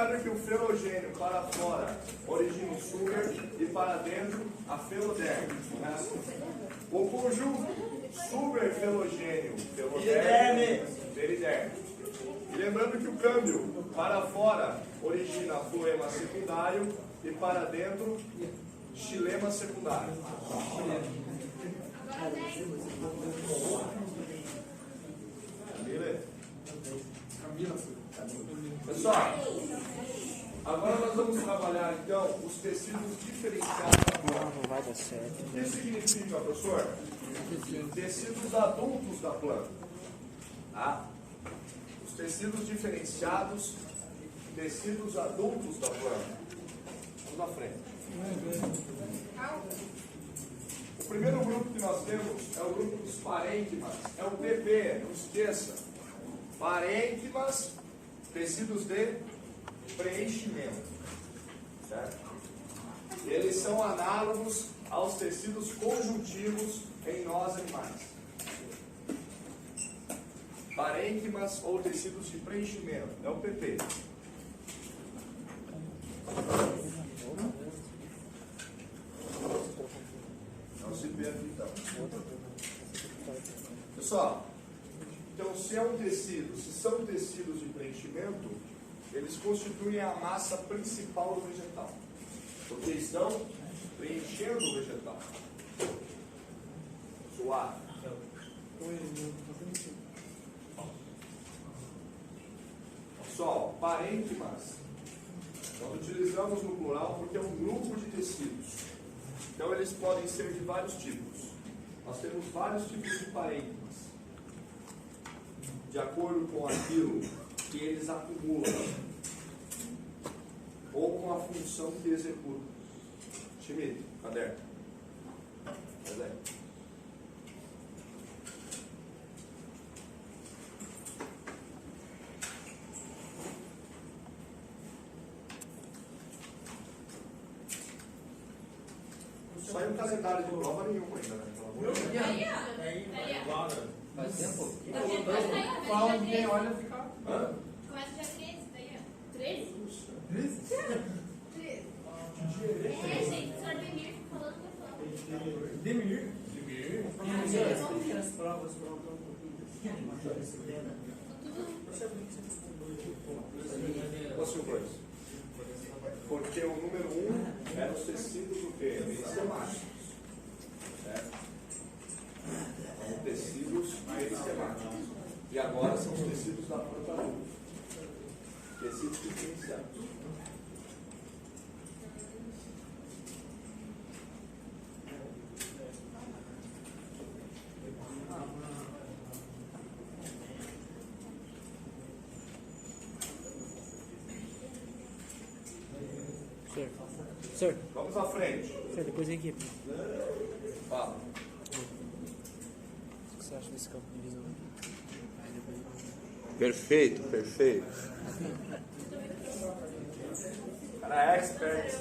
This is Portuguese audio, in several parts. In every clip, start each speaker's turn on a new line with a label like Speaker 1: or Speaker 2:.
Speaker 1: Lembrando que o felogênio para fora origina o suber e para dentro a feloderme. O conjunto suber-felogênio, feloderme, periderme. E lembrando que o câmbio para fora origina floema secundário e para dentro xilema secundário. Beleza? Pessoal, agora nós vamos trabalhar então os tecidos diferenciados da planta.
Speaker 2: Não vai dar certo.
Speaker 1: O que significa, professor? Tecidos adultos da planta. Tá? Os tecidos diferenciados, tecidos adultos da planta. Vamos na frente. O primeiro grupo que nós temos é o grupo dos parênquimas. É o PP, não esqueça. Parênquimas, tecidos de preenchimento. Certo? Eles são análogos aos tecidos conjuntivos em nós animais. Parênquimas ou tecidos de preenchimento. É o PP. Não se perca então. Pessoal, então se é um tecido, se são tecidos de preenchimento, eles constituem a massa principal do vegetal. Porque estão preenchendo o vegetal. Suave. Pessoal, parênquimas, nós utilizamos no plural porque é um grupo de tecidos. Então eles podem ser de vários tipos. Nós temos vários tipos de parênquimas, de acordo com aquilo que eles acumulam, ou com a função que executam. Schmidt, caderno. Saiu um calendário de prova nenhuma ainda, né?
Speaker 3: Faz tempo?
Speaker 4: Fala ninguém olha fica.
Speaker 1: Hã?
Speaker 5: Começa dia 13, daí, ó. 13?
Speaker 4: 13?
Speaker 5: 13. É, gente, o senhor Demir falando que eu falo.
Speaker 4: Demir?
Speaker 3: As provas prontam um
Speaker 1: Posso ver? Porque o número 1 era os tecidos do quê? Meristemados. Certo? São tecidos meristemados. E agora são os tecidos da planta adulta. Tecidos diferenciados.
Speaker 2: Senhor,
Speaker 1: Vamos à frente.
Speaker 2: senhor, depois vem aqui.
Speaker 1: Fala.
Speaker 2: O que você acha desse campo de visão?
Speaker 6: Perfeito, perfeito.
Speaker 1: Cara, é expert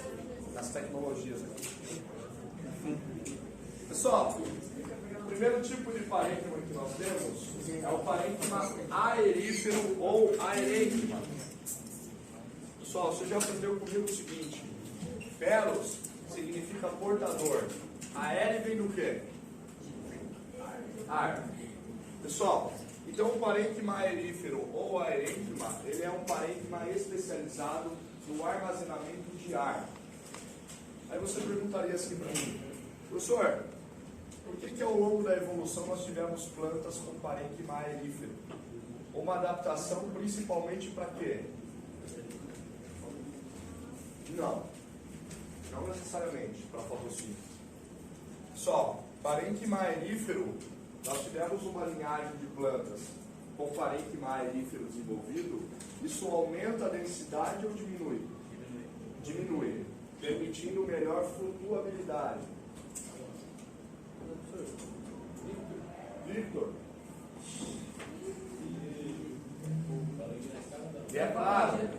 Speaker 1: nas tecnologias. Pessoal, o primeiro tipo de parênquima que nós temos é o parênquima aerífero ou aerênquima. Pessoal, você já aprendeu comigo o seguinte: feros significa portador. Aéreo vem do quê? Ar. Pessoal, então o parênquima aerífero ou aerênquima, ele é um parênquima especializado no armazenamento de ar. Aí você perguntaria assim para mim: professor, por que ao longo da evolução nós tivemos plantas com parênquima aerífero? Uma adaptação principalmente para quê? Não necessariamente para fotossíntese. Só, parênquima aerífero, nós tivemos uma linhagem de plantas com parênquima aerífero desenvolvido. Isso aumenta a densidade ou diminui? Diminui, permitindo melhor flutuabilidade. Victor. E é claro,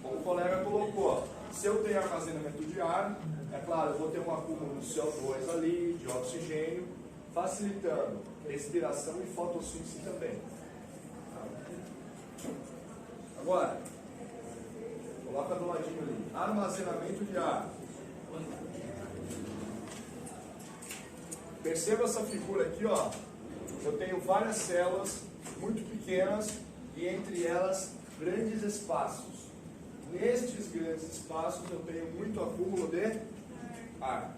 Speaker 1: como o colega colocou, se eu tenho armazenamento de ar, é claro, eu vou ter um acúmulo de CO2 ali, de oxigênio, facilitando respiração e fotossíntese também. Agora, Coloca do ladinho ali. Armazenamento de água. Perceba essa figura aqui, ó. Eu tenho várias células muito pequenas e entre elas grandes espaços. Nestes grandes espaços eu tenho muito acúmulo de ar,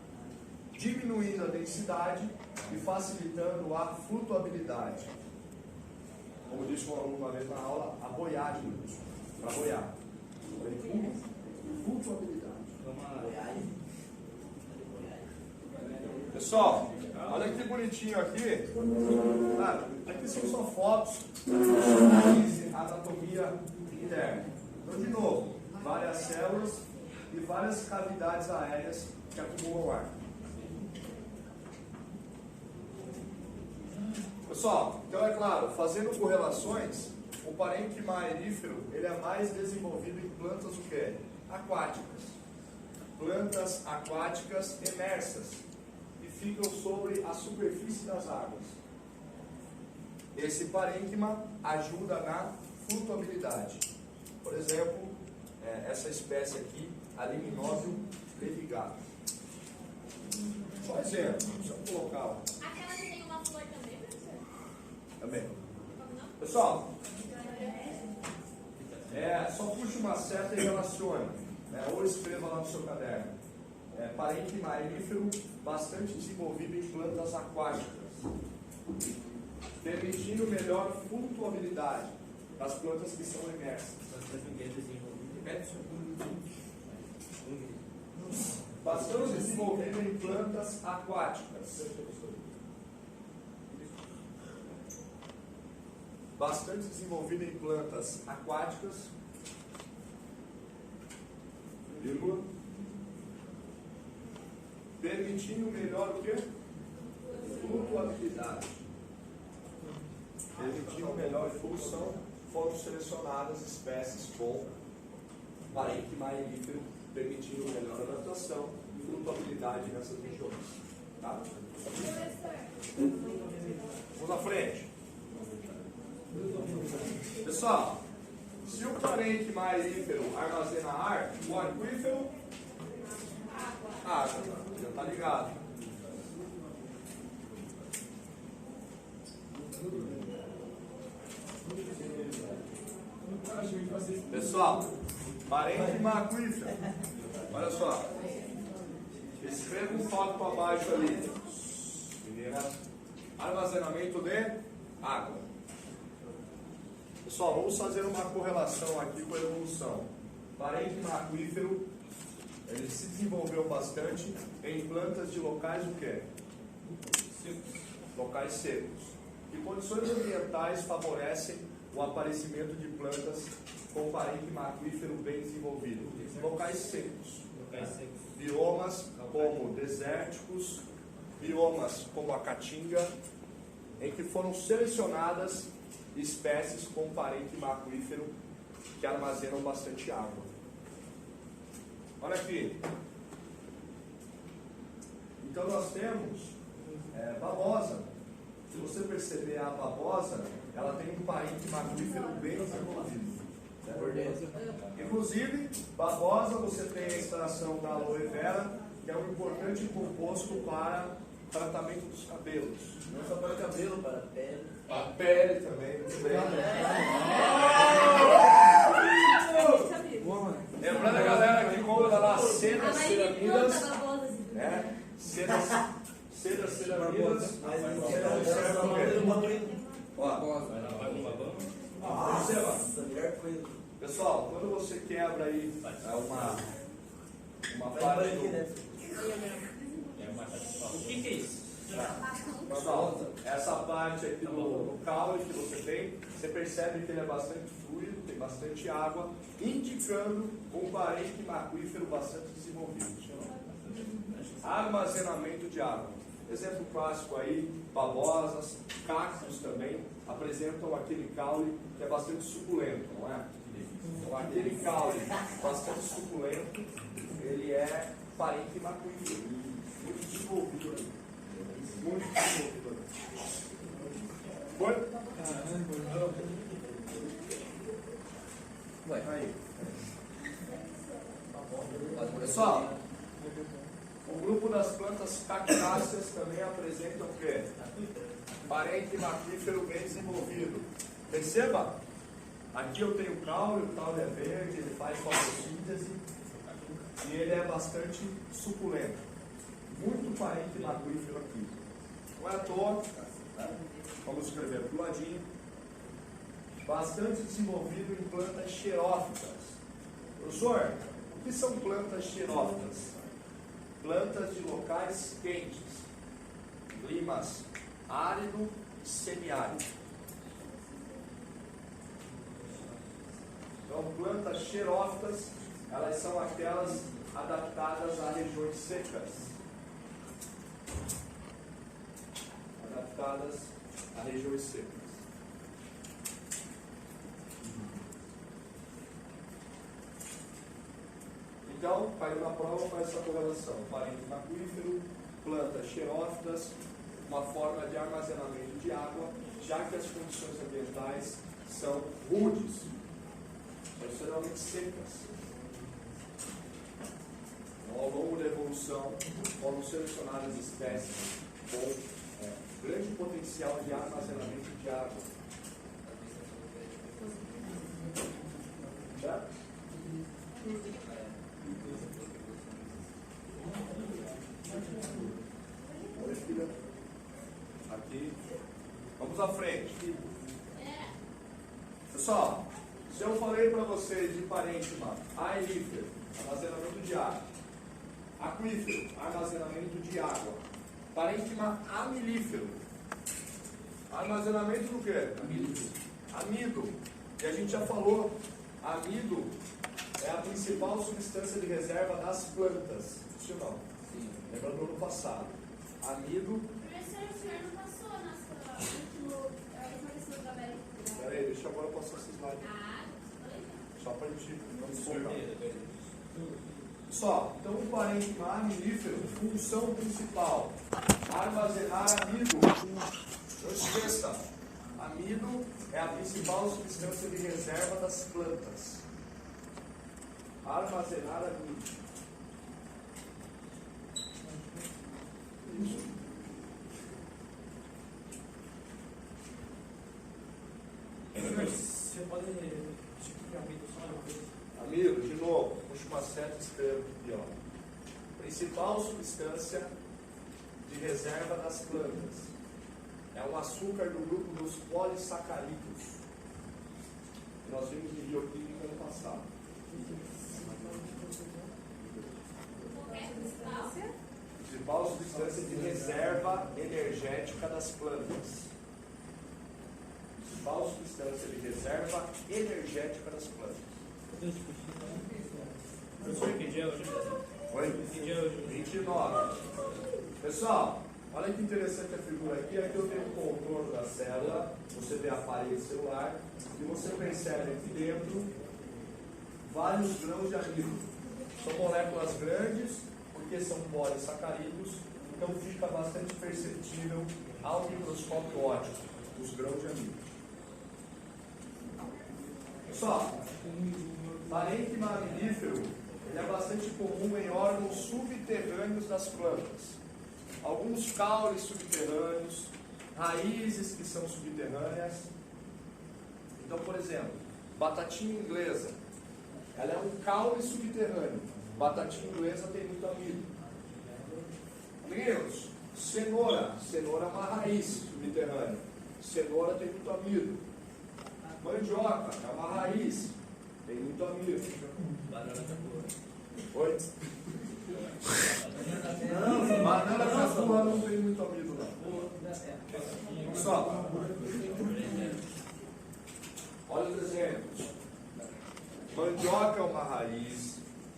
Speaker 1: diminuindo a densidade e facilitando a flutuabilidade. Como disse um aluno uma vez na aula, a boiagem, para boiar. Flutuabilidade. Pessoal, olha que bonitinho aqui. Ah, aqui são só fotos de anatomia interna. Então, de novo, várias células e várias cavidades aéreas que acumulam ar. Pessoal, então é claro, fazendo correlações, o parênquima aerífero ele é mais desenvolvido em plantas o quê? Aquáticas. Plantas aquáticas emersas, que ficam sobre a superfície das águas. Esse parênquima ajuda na flutuabilidade. Por exemplo, essa espécie aqui, a Liminóvio levigato. Só exemplo, deixa eu colocar.
Speaker 5: Aquela que tem uma flor também, professor?
Speaker 1: Também. Pessoal, só puxe uma seta e relacione, ou escreva lá no seu caderno. Parênquima aerífero bastante desenvolvido em plantas aquáticas, permitindo melhor flutuabilidade das plantas que são emersas. Bastante desenvolvido em plantas aquáticas. Bastante desenvolvido em plantas aquáticas, vírgula, permitindo melhor o quê? Flutuabilidade. Permitindo melhor evolução, foram selecionadas espécies com parênquima aerífero, permitindo melhor adaptação e flutuabilidade nessas regiões. Tá? Vamos à frente. Pessoal, se o parênquima aerífero armazena ar, o aquífero, água, já está ligado. Pessoal, parênquima aquífero, olha só, escreva um foco para baixo ali, armazenamento de água. Pessoal, vamos fazer uma correlação aqui com a evolução. Parênquima aquífero, ele se desenvolveu bastante em plantas de locais o quê? Locais secos. E condições ambientais favorecem o aparecimento de plantas com parênquima aquífero bem desenvolvido. Locais secos. Biomas como desérticos, biomas como a caatinga, em que foram selecionadas espécies com parênquima aquífero que armazenam bastante água. Olha aqui. Então nós temos babosa. Se você perceber a babosa, ela tem um parênquima aquífero bem desenvolvido. Inclusive, babosa você tem a extração da aloe vera, que é um importante composto para tratamento dos cabelos.
Speaker 3: Não só para o cabelo, para a pele.
Speaker 1: A pele também, muito bem. Lembrando a galera que compra lá cedas ceramidas, cedas ceramidas, pessoal, quando você quebra aí uma parte do...
Speaker 3: O que é isso?
Speaker 1: Pessoal, essa parte aqui do caule que você tem, você percebe que ele é bastante fluido, tem bastante água, indicando um parênquima aquífero bastante desenvolvido. Armazenamento de água. Exemplo clássico aí, babosas, cactos também apresentam aquele caule que é bastante suculento, não é? Então aquele caule bastante suculento, ele é parênquima aquífero, muito desenvolvido. Muito desenvolvido. Foi?
Speaker 2: Vai.
Speaker 1: Aí. Pessoal, o grupo das plantas cactáceas também apresenta o quê? Parênquima aquífero bem desenvolvido. Perceba, aqui eu tenho caule, o caule é verde, ele faz fotossíntese e ele é bastante suculento. Muito parênquima aquífero aqui. Não é à toa, vamos escrever do ladinho. Bastante desenvolvido em plantas xerófitas. Professor, o que são plantas xerófitas? Plantas de locais quentes, climas árido e semiárido. Então, plantas xerófitas, elas são aquelas adaptadas a regiões secas. Adaptadas a regiões secas. Então, caiu na prova, faz essa correlação. Parênquima aquífero, plantas xerófitas, uma forma de armazenamento de água, já que as condições ambientais são rudes, são extremamente secas. Então, ao longo da evolução, foram selecionadas espécies com grande potencial de armazenamento de água. Certo? Oi, filha. Aqui. Vamos à frente. Pessoal, se eu falei para vocês de parênquima aerífero, armazenamento de água, aquífero, armazenamento de água, parênquima amilífero, armazenamento do quê? Amido. E a gente já falou, amido é a principal substância de reserva das plantas. Sim ou não? Sim. Lembra do ano passado. Amido.
Speaker 5: Professor, o senhor não passou a nossa última questão da América.
Speaker 1: Espera aí, deixa eu agora passar esse slide. Só para a gente não se focar. Só, então o parênquima amilífero, função principal, armazenar amido. Não esqueça, amido é a principal substância de reserva das plantas. Armazenar amido. Isso.
Speaker 3: Você pode explicar amido só uma vez?
Speaker 1: Amido, de novo, puxa uma seta e escreva aqui, ó. Principal substância de reserva das plantas. É um açúcar do grupo dos polissacarídeos. Nós vimos em bioquímica no passado. Principal substância de reserva energética das plantas. Principal substância de reserva energética das plantas.
Speaker 2: Professor, que dia é hoje?
Speaker 1: Oi?
Speaker 2: Que dia é hoje?
Speaker 1: 29. Pessoal, olha que interessante a figura aqui. Aqui eu tenho o contorno da célula, você vê a parede celular e você percebe aqui dentro vários grãos de amido. São moléculas grandes, porque são polissacarídeos, então fica bastante perceptível ao microscópio óptico os grãos de amido. Pessoal, parênquima amilífero ele é bastante comum em órgãos subterrâneos das plantas. Alguns caules subterrâneos, raízes que são subterrâneas. Então, por exemplo, batatinha inglesa, ela é um caule subterrâneo. Batatinha inglesa tem muito amido. Amiguinhos, cenoura é uma raiz subterrânea. Cenoura tem muito amido. Mandioca é uma raiz, tem muito amido.
Speaker 3: Banana tá boa.
Speaker 1: Oi? Não, banana caçula não tem muito amido, não. Pessoal, olha os exemplos. Mandioca é uma raiz,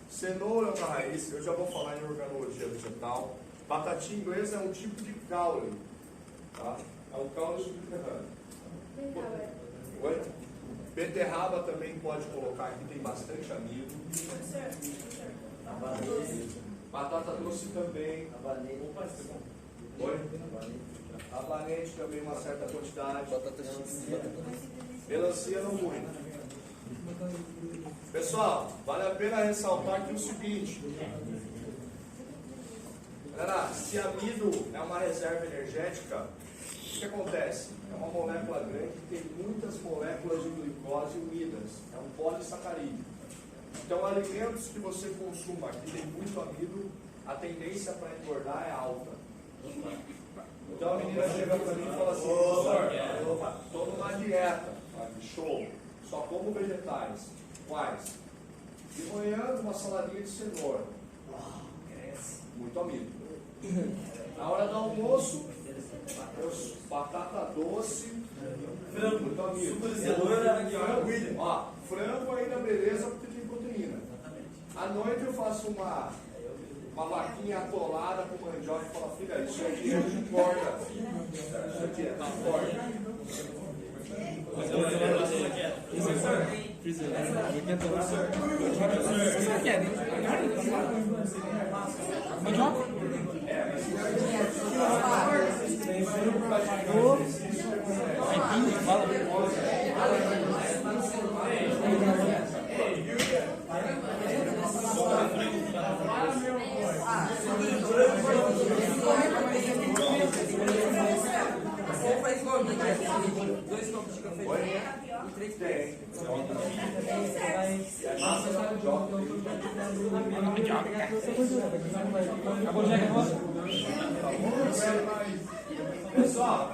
Speaker 1: cenoura é uma raiz, eu já vou falar em organologia vegetal. Batatinha inglesa é um tipo de caule, tá? É um caule subterrâneo. Oi? Beterraba também pode colocar aqui, tem bastante amido. Batata doce também. Oi? Abanete também uma certa quantidade. Melancia não muito. Pessoal, vale a pena ressaltar aqui o seguinte. Galera, se amido é uma reserva energética, o que acontece? É uma molécula grande que tem muitas moléculas de glicose unidas. É um polissacarídeo. Então, alimentos que você consuma que tem muito amido, a tendência para engordar é alta. Então, a menina chega para mim e fala assim: professor, estou numa dieta. Show. Só como vegetais. Quais? De manhã, uma saladinha de cenoura. Muito amido. Na hora do almoço, batata doce, frango, muito amido. Frango ainda beleza porque tem proteína. À noite eu faço uma vaquinha atolada com mandioca e falo: filha, isso aqui é de corda. Isso aqui é de corda.
Speaker 6: Dois copos de café e 3 pés.
Speaker 1: Pessoal,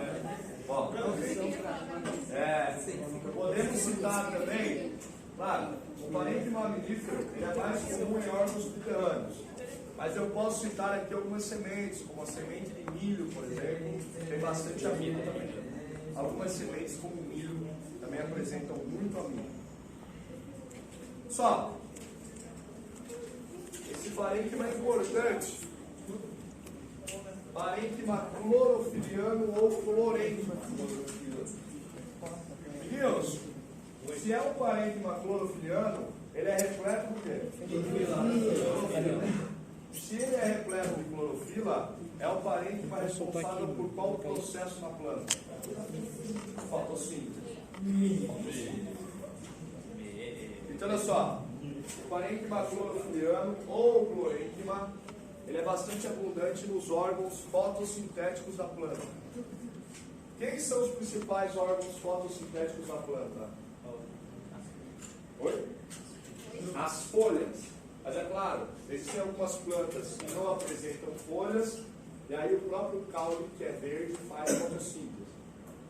Speaker 1: podemos citar também, claro, o parênquima mamífero ele é mais comum em órgãos subterrâneos. Mas eu posso citar aqui algumas sementes, como a semente de milho, por exemplo, tem bastante amido também. Algumas sementes, como o milho, também apresentam muito amido. Só, esse parênquima é importante. Parênquima clorofiliano ou clorênquima. Meninos, se é um parênquima clorofiliano, ele é repleto do quê? Se ele é repleto de clorofila, é o parênquima responsável por qual processo na planta? Fotossíntese. Então, olha só, o parênquima clorofiliano ou clorênquima, ele é bastante abundante nos órgãos fotossintéticos da planta. Quem são os principais órgãos fotossintéticos da planta? Oi? As folhas. Mas é claro, existem algumas plantas que não apresentam folhas, e aí o próprio caule, que é verde, faz fotossíntese.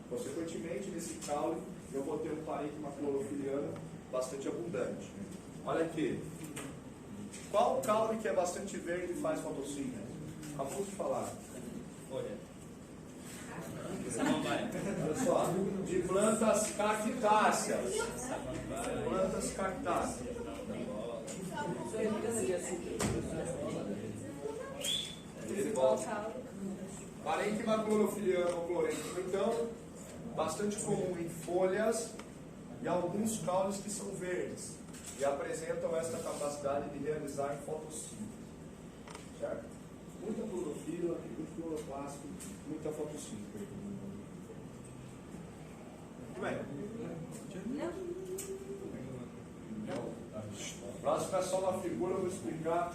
Speaker 1: Consequentemente, nesse caule, eu vou ter um parênquima clorofiliano bastante abundante. Olha aqui. Qual caule que é bastante verde e faz fotossíntese? Acabou de falar.
Speaker 2: Olha.
Speaker 1: Olha só. De plantas cactáceas. Plantas cactáceas. Ele volta. Parênquima clorofiliano ou clorênquima, então, bastante comum em folhas e alguns caules que são verdes e apresentam essa capacidade de realizar fotossíntese. Certo? Muita clorofila, muito cloroplasto, muita fotossíntese. Muito bem. Próximo é só uma figura, eu vou explicar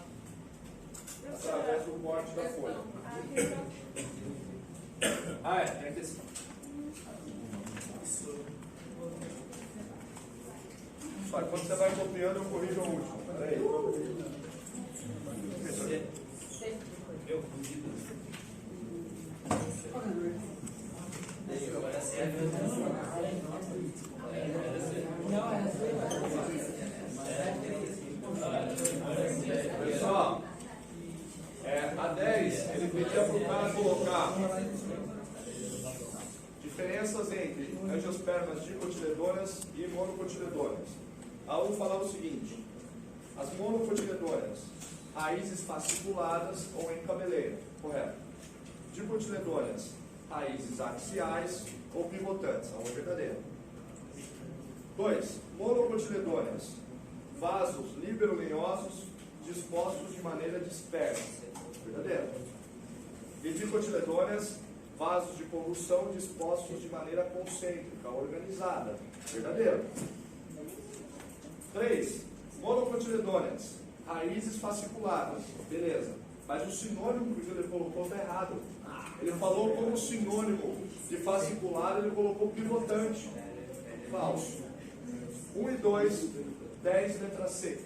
Speaker 1: através do corte da folha. Tem a questão. Só quando você vai copiando, eu corrijo o último. Peraí.
Speaker 2: Eu
Speaker 1: Pessoal, a 10, ele pedia para o cara colocar diferenças entre angiospermas dicotiledoras e monocotiledoras. A 1 falava o seguinte: as monocotiledoras, raízes fasciculadas ou em cabeleira, correto? Dicotiledoras, raízes axiais ou pivotantes, a 1 é verdadeira. 2. Monocotiledoras, vasos liberolenhosos dispostos de maneira dispersa, verdadeiro. E dicotiledoras, vasos de condução dispostos de maneira concêntrica, organizada, verdadeiro. 3. Monocotiledôneas, raízes fasciculadas, beleza. Mas o sinônimo que ele colocou está errado. Ele falou como sinônimo de fascicular, ele colocou pivotante. Falso. 1 e 2, 10, letra C.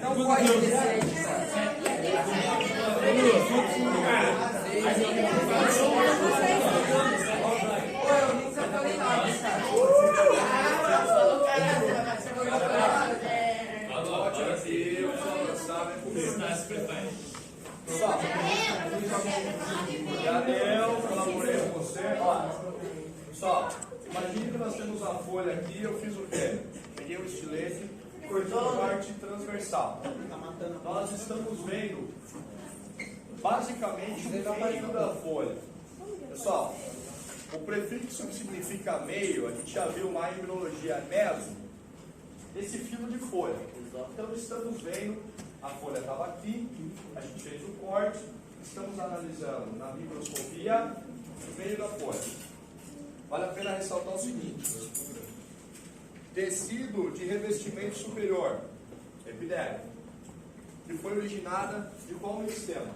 Speaker 6: Não pode ser.
Speaker 1: Daniel, colaborei com você. Ó, pessoal, imagine que nós temos a folha aqui. Eu fiz o quê? Peguei o estilete, cortei a parte transversal. Nós estamos vendo basicamente o meio da folha. Pessoal, o prefixo que significa meio, a gente já viu lá em biologia meso, esse filo de folha. Então estamos vendo, a folha estava aqui, a gente fez o corte, estamos analisando na microscopia o meio da folha. Vale a pena ressaltar o seguinte: tecido de revestimento superior, epiderme, que foi originada de qual meristema?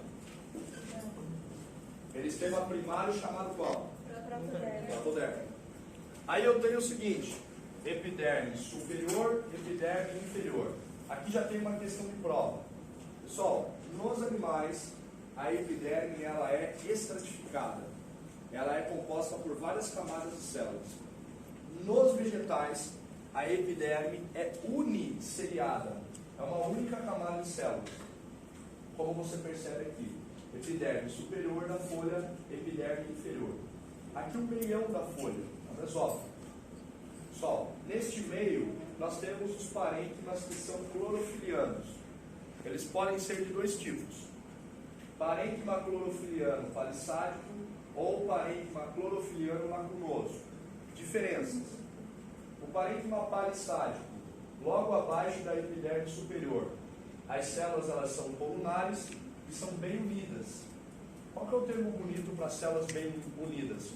Speaker 1: Meristema primário chamado qual? Protoderme. Aí eu tenho o seguinte: epiderme superior, epiderme inferior. Aqui já tem uma questão de prova. Pessoal, nos animais, a epiderme ela é estratificada. Ela é composta por várias camadas de células. Nos vegetais, a epiderme é uniciliada. É uma única camada de células. Como você percebe aqui. Epiderme superior da folha, epiderme inferior. Aqui o meião da folha. Olha só. Pessoal, neste meio, nós temos os parênquimas que são clorofilianos. Eles podem ser de dois tipos: parênquima clorofiliano palissádico ou parênquima clorofiliano lacunoso. Diferenças: o parênquima palissádico, logo abaixo da epiderme superior, as células elas são colunares e são bem unidas. Qual que é o termo bonito para células bem unidas?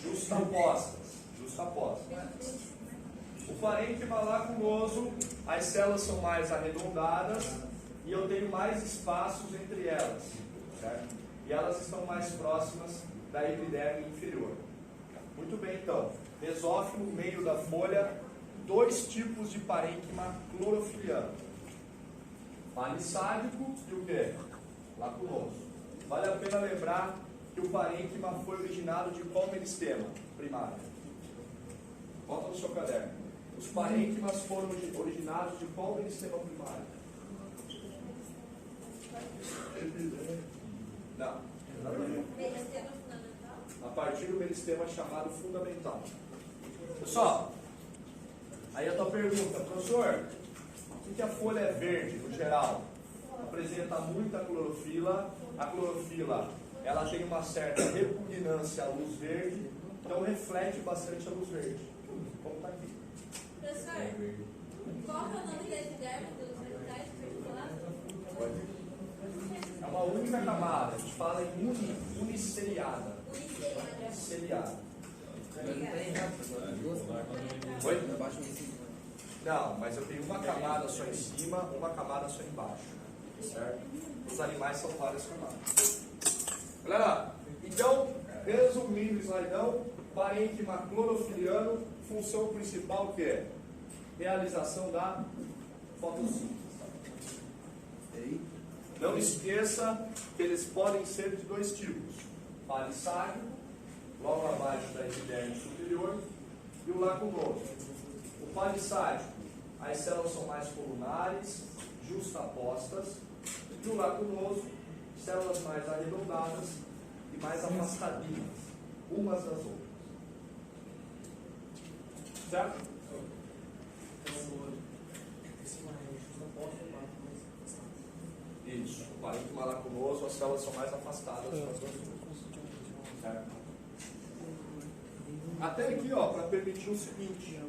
Speaker 1: Justapostas. O parênquima lacunoso, as células são mais arredondadas e eu tenho mais espaços entre elas, certo? E elas estão mais próximas da epiderme inferior. Muito bem, então, mesófilo, meio da folha, dois tipos de parênquima clorofiliano: palissádico e o quê? Lacunoso. Vale a pena lembrar que o parênquima foi originado de qual meristema primário? Bota no seu caderno. Os parênquimas foram originados de qual meristema primário? Não.
Speaker 5: Meristema fundamental?
Speaker 1: A partir do meristema chamado fundamental. Pessoal, aí a tua pergunta: professor, por que a folha é verde no geral? Apresenta muita clorofila. A clorofila ela tem uma certa repugnância à luz verde, então reflete bastante a luz verde. Como está aqui.
Speaker 5: Professor, qual é o nome da epiderme dos vegetais particulados?
Speaker 1: É uma única camada, a gente fala em uniciliada. Uniciliada. Oi? Não, mas eu tenho uma camada só em cima, uma camada só embaixo. Certo? Os animais são várias camadas. Galera, então, resumindo o slaidão, parênquima clorofiliano, função principal o que é? Realização da fotossíntese. Não esqueça que eles podem ser de dois tipos: palissádico, logo abaixo da epiderme superior, e o lacunoso. O palissádico, as células são mais colunares, justapostas, e o lacunoso, células mais arredondadas e mais afastadinhas, umas das outras. Certo? Isso, o parênquima lacunoso, as células são mais afastadas das duas outras. Certo? Até aqui, ó, para permitir o seguinte.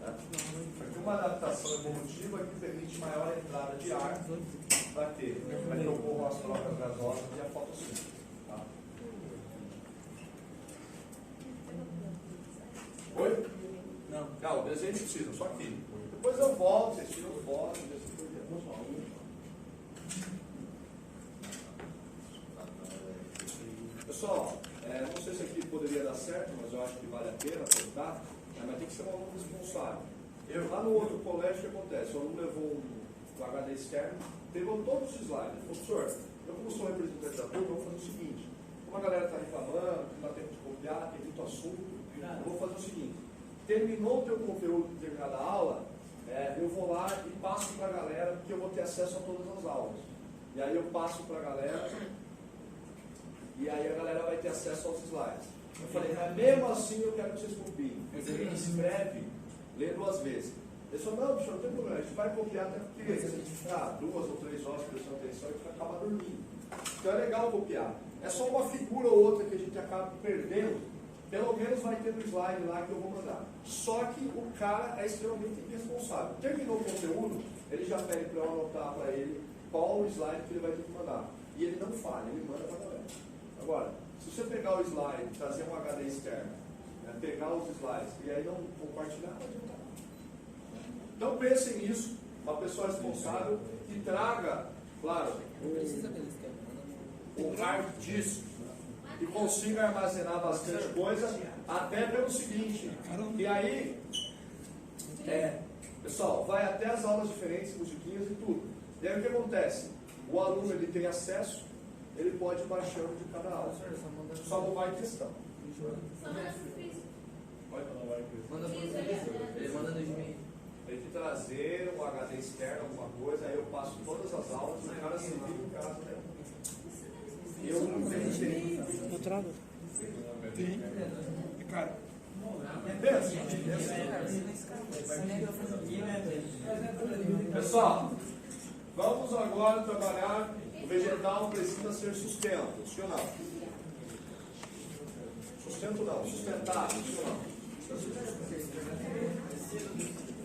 Speaker 1: Aqui uma adaptação evolutiva que permite maior entrada de ar para que ocorram as trocas gasosas e a fotossíntese. Tá? Oi? Não, o desenho não precisa, só aqui. Depois eu volto, vocês tiram foto. Pessoal, não sei se aqui poderia dar certo, mas eu acho que vale a pena tentar, mas tem que ser um aluno responsável. Lá no outro colégio, o que acontece? O aluno levou um HD externo, pegou todos os slides. Ele falou, professor, eu como sou representante da turma, vou fazer o seguinte, como a galera está reclamando, que não dá tempo de copiar, tem muito assunto, eu vou fazer o seguinte, terminou o teu conteúdo de determinada aula, eu vou lá e passo para a galera, porque eu vou ter acesso a todas as aulas. E aí eu passo para a galera, e aí a galera vai ter acesso aos slides. Eu falei, mas mesmo assim eu quero que vocês copiem. Ele escreve, lê 2 vezes. Ele falou, não, bicho, não tem problema, a gente vai copiar até porque se a gente ficar 2 ou 3 horas prestando atenção, a gente vai acabar dormindo. Então é legal copiar. É só uma figura ou outra que a gente acaba perdendo, pelo menos vai ter no slide lá que eu vou mandar. Só que o cara é extremamente irresponsável. Terminou o conteúdo, ele já pede para eu anotar para ele qual o slide que ele vai ter que mandar. E ele não falha, ele manda para a galera. Agora, se você pegar o slide, trazer um HD externo, pegar os slides e aí não compartilhar, não adianta nada. Então pensem nisso, uma pessoa responsável que traga, claro, um hard disk e consiga armazenar bastante coisa, até pelo seguinte, e aí, pessoal, vai até as aulas diferentes, musiquinhas e tudo. E aí o que acontece? O aluno ele tem acesso, ele pode ir baixando de cada aula. Só não vai questão.
Speaker 5: Só manda pro físico.
Speaker 6: Manda pro professor. Ele manda no e-mail.
Speaker 1: Tem que trazer um HD externo, alguma coisa, aí eu passo todas as aulas, o cara se vira em casa. Eu não tenho.
Speaker 3: Eu trago.
Speaker 4: Tem. Cara.
Speaker 1: Pessoal, vamos agora trabalhar. O vegetal precisa ser sustento, sim ou não? Sustento não, sustentável, sim ou não?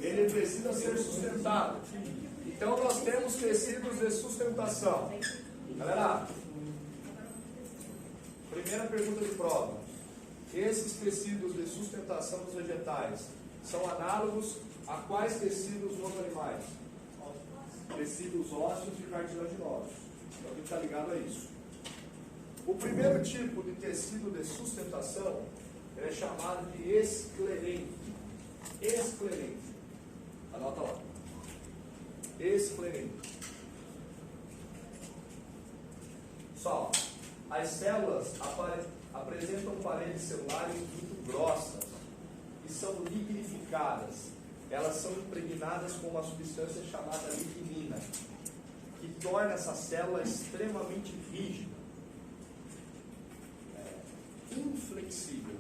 Speaker 1: Ele precisa ser sustentável. Então nós temos tecidos de sustentação. Galera, primeira pergunta de prova. Esses tecidos de sustentação dos vegetais são análogos a quais tecidos nos animais? Tecidos ósseos e cartilaginosos. Então a gente está ligado a isso. O primeiro tipo de tecido de sustentação é chamado de esclerente. Esclerente. Anota lá. Esclerente. Só, as células apresentam paredes celulares muito grossas e são lignificadas. Elas são impregnadas com uma substância chamada lignina, que torna essa célula extremamente rígida, inflexível.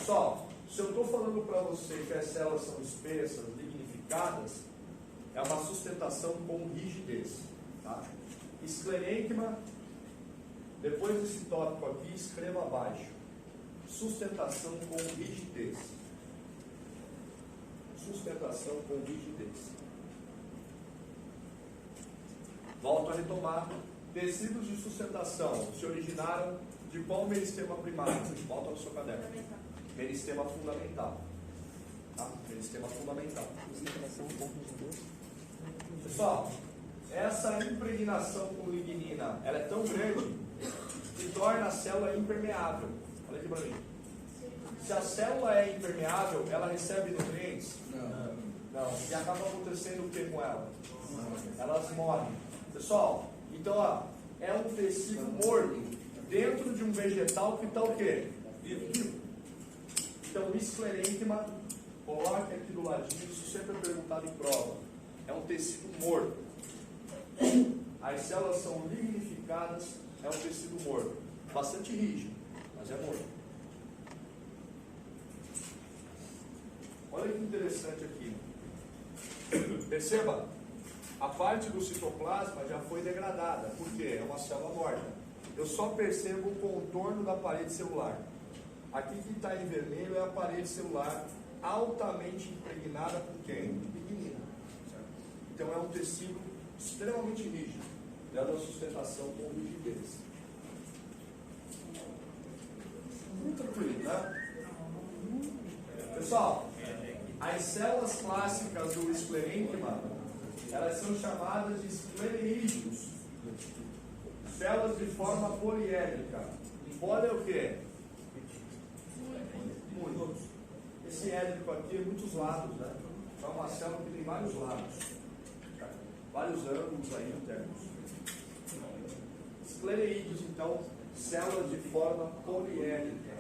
Speaker 1: Só, se eu estou falando para você que as células são espessas, lignificadas, é uma sustentação com rigidez. Tá? Esclerênquima, depois desse tópico aqui, escreva abaixo. Sustentação com rigidez. Sustentação com rigidez. Volto a retomar. Tecidos de sustentação se originaram de qual meristema primário? Volta no seu caderno. Meristema fundamental. Tá? Meristema fundamental. Pessoal, essa impregnação com lignina, ela é tão grande que torna a célula impermeável. Olha aqui para mim. Se a célula é impermeável, ela recebe nutrientes? Não. E acaba acontecendo o que com ela? Elas morrem. Pessoal, então ó, é um tecido morto dentro de um vegetal que está o quê? Vivo. Então o esclerênquima, coloque aqui do ladinho, isso sempre é perguntado em prova. É um tecido morto. As células são lignificadas, é um tecido morto. Bastante rígido, mas é morto. Olha que interessante aqui. Perceba, a parte do citoplasma já foi degradada. Por quê? É uma célula morta. Eu só percebo o contorno da parede celular. Aqui que está em vermelho é a parede celular altamente impregnada por quem? Lignina. Certo? Então é um tecido extremamente rígido, dando a sustentação com rigidez. Muito tranquilo, né? Pessoal, as células clássicas do esclerênquima, elas são chamadas de esclereídeos. Células de forma poliédrica. Poli é o quê? Muitos. Esse édrico aqui é muitos lados, né? Então é uma célula que tem vários lados. Vários ângulos aí internos. Esclereídeos, então, células de forma poliédrica.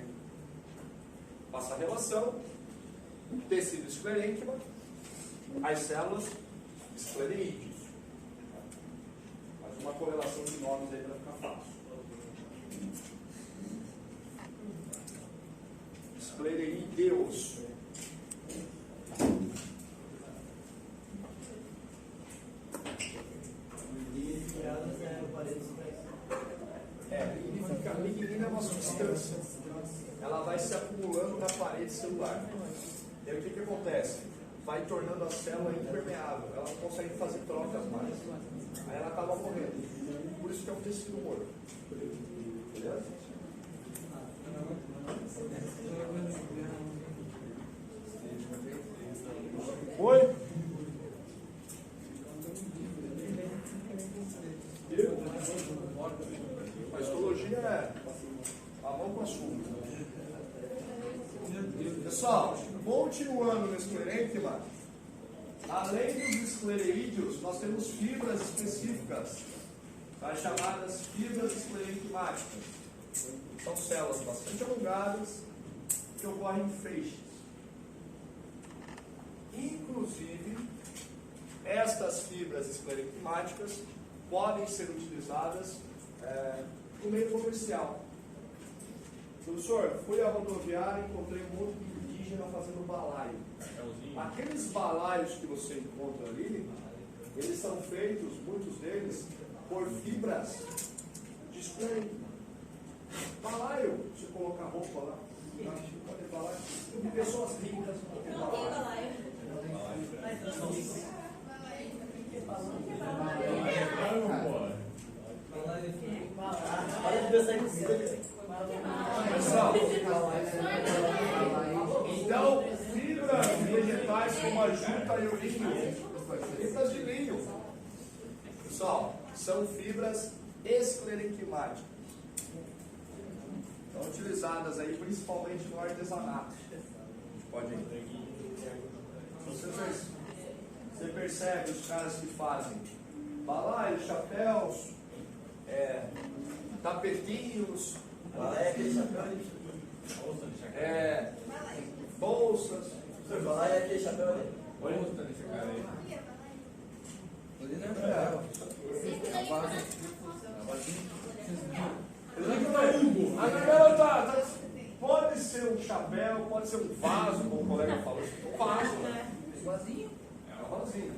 Speaker 1: Passa a relação, tecido esclerênquima, as células esclereídeos. Faz uma correlação de nomes aí para ficar fácil. Esclereídeos. Lignina é uma substância. Ela vai se acumulando na parede celular. E aí o que acontece? Vai tornando a célula impermeável. Ela não consegue fazer trocas mais. Aí ela acaba morrendo. Por isso que é um tecido morto. Beleza? Oi? A histologia é a mão com açúcar. Pessoal, continuando no esclerênquima, além dos esclereídeos, nós temos fibras específicas, tá? Chamadas fibras esclerênquimáticas. São células bastante alongadas que ocorrem em feixes. Inclusive, estas fibras esclerênquimáticas podem ser utilizadas no meio comercial. Professor, fui à rodoviária e encontrei um monte de indígena fazendo balaio. Aqueles balaios que você encontra ali, eles são feitos, muitos deles, por fibras de esclerênquima. Balaio, você coloca roupa lá, pode ter balaio. E pessoas ricas podem ter balaio. Pessoal, então, fibras vegetais como a juta e o linho, fibras de linho, pessoal, são fibras esclerênquimáticas. São utilizadas aí principalmente no artesanato. Pode ir. Você percebe os caras que fazem balaios, chapéus, tapetinhos, bolsas.
Speaker 6: Balaio é aquele chapéu ali.
Speaker 1: Olha
Speaker 6: esse cara aí. Ali não é
Speaker 1: pode ser um chapéu, pode ser um vaso, como o colega falou. Um vaso, né?
Speaker 6: Vasinho.
Speaker 1: É um vasinho.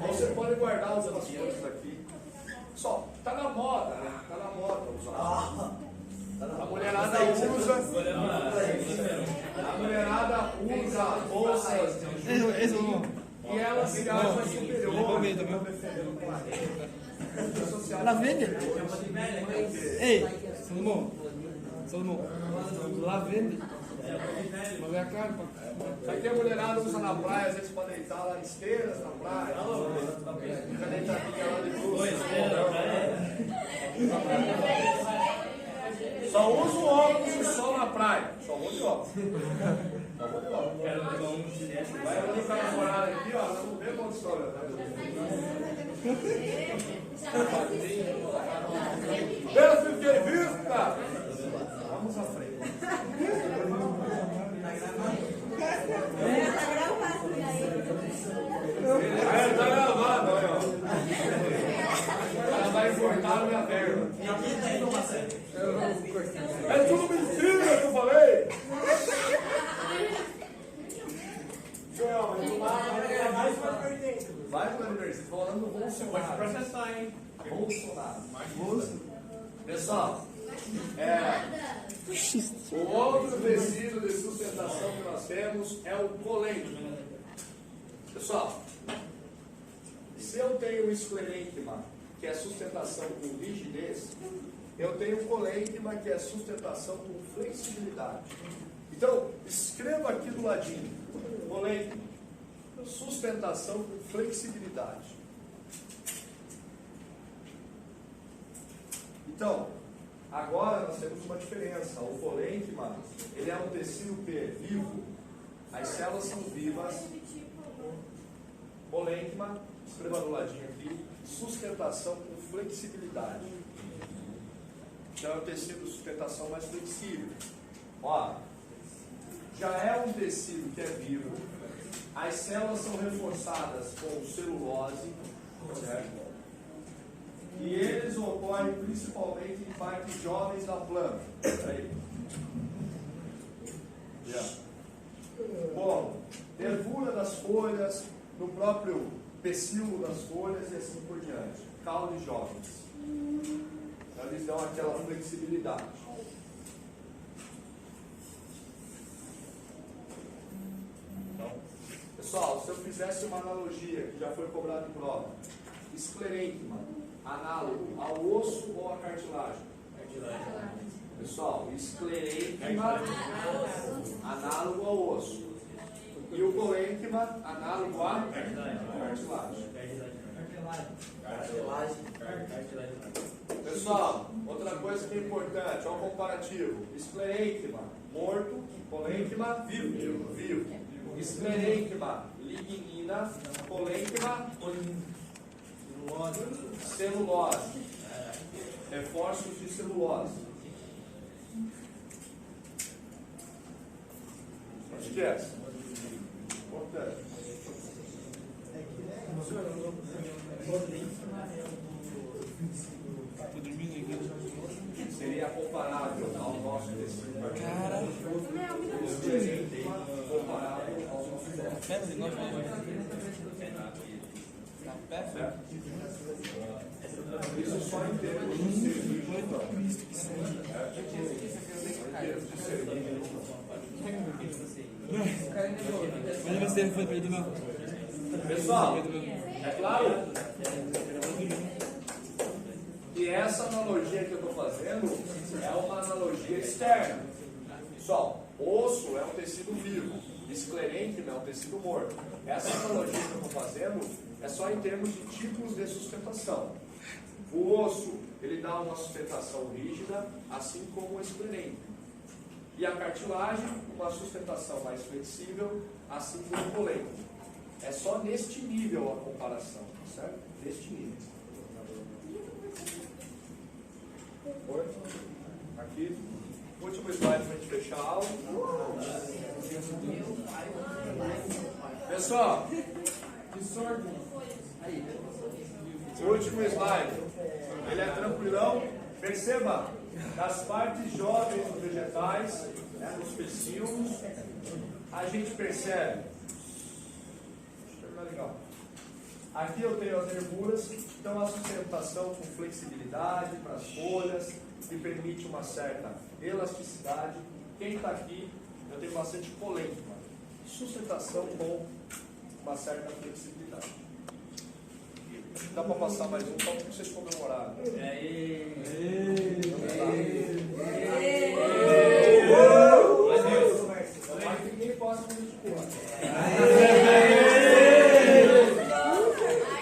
Speaker 1: Você pode guardar algumas coisas aqui. Só, tá na moda, né? Tá na moda usar. A mulherada usa. A mulherada usa bolsas de juta e ela se acha superior.
Speaker 4: Ela vende? Ei, Salomão. Lá vende. Mas é caro pra
Speaker 1: Isso aqui a mulherada usa na praia, às vezes para deitar lá em esteiras na praia. Fica deitadinha lá de luz. Só usa o óculos de sol na praia. Só usa o óculos. Vai olhando com a namorada aqui, ó, não vê quanto história. Pelo filho que ele viu, cara. Vamos à frente. Tá gravado, olha, ó. Ela vai cortar a minha verba. É tudo mentira que eu falei. Joel, vai para o aniversário. Falando do Bolsonaro. Bolsonaro. Pessoal, O outro tecido de sustentação que nós temos é o colênquima. Pessoal, se eu tenho o esclerênquima, que é sustentação com rigidez, eu tenho o colênquima, que é sustentação com flexibilidade. Então, escreva aqui do ladinho. Colênquima, sustentação com flexibilidade. Então, agora nós temos uma diferença. O colênquima, ele é um tecido vivo. As células são vivas. Colênquima, escreva do ladinho aqui, sustentação com flexibilidade. Então é um tecido de sustentação mais flexível. Ó, já é um tecido que é vivo. As células são reforçadas com celulose, certo? E eles ocorrem principalmente em partes jovens da planta. Aí. Yeah. Bom, nervura das folhas, no próprio pecíolo das folhas e assim por diante. Caules jovens. Então eles dão aquela flexibilidade. Então, pessoal, se eu fizesse uma analogia que já foi cobrada em prova, esclerênquima, análogo ao osso ou à cartilagem?
Speaker 2: Cartilagem.
Speaker 1: Pessoal, esclerênquima, análogo ao osso. E o colênquima, análogo à cartilagem. Pessoal, outra coisa que é importante, olha o comparativo. Esclerênquima, morto, colênquima, vivo. Esclerênquima, lignina, colênquima, celulose. Reforços de celulose. Não esquece. Importante. Seria comparável ao nosso tecido. Comparável ao nosso tecido. Certo? Isso só em termos de serviço. Pessoal, é claro que essa analogia que eu estou fazendo é uma analogia externa. Pessoal, osso é um tecido vivo, esclerênquima é um tecido morto. Essa analogia que eu estou fazendo é só em termos de tipos de sustentação. O osso, ele dá uma sustentação rígida, assim como o esclerênquima. E a cartilagem, uma sustentação mais flexível, assim como o colênquima. É só neste nível a comparação, certo? Neste nível. Aqui, último slide para a gente fechar a aula. Pessoal,
Speaker 3: Que sorte.
Speaker 1: o último slide, ele é tranquilão. Perceba, das partes jovens dos vegetais, né, nos pecíolos, a gente percebe. Legal. Aqui eu tenho as nervuras, então a sustentação com flexibilidade para as folhas, que permite uma certa elasticidade. Quem está aqui, eu tenho bastante colênquima, sustentação com uma certa flexibilidade. Dá para passar mais um, só para vocês comemorarem. Tomara que ninguém possa me desculpar.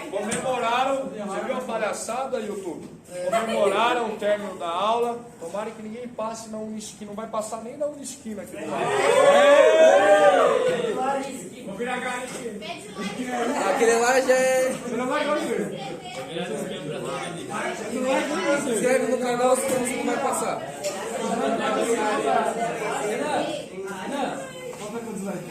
Speaker 1: Comemoraram, você viu a palhaçada, YouTube? Comemoraram o término da aula. Tomara que ninguém passe na Unisquina, não vai passar nem na Unisquina aqui do lado.
Speaker 3: Vou virar garantia.
Speaker 6: Aquele lá já é. Se inscreve no canal, senão você não vai passar.
Speaker 4: Qual foi o slide?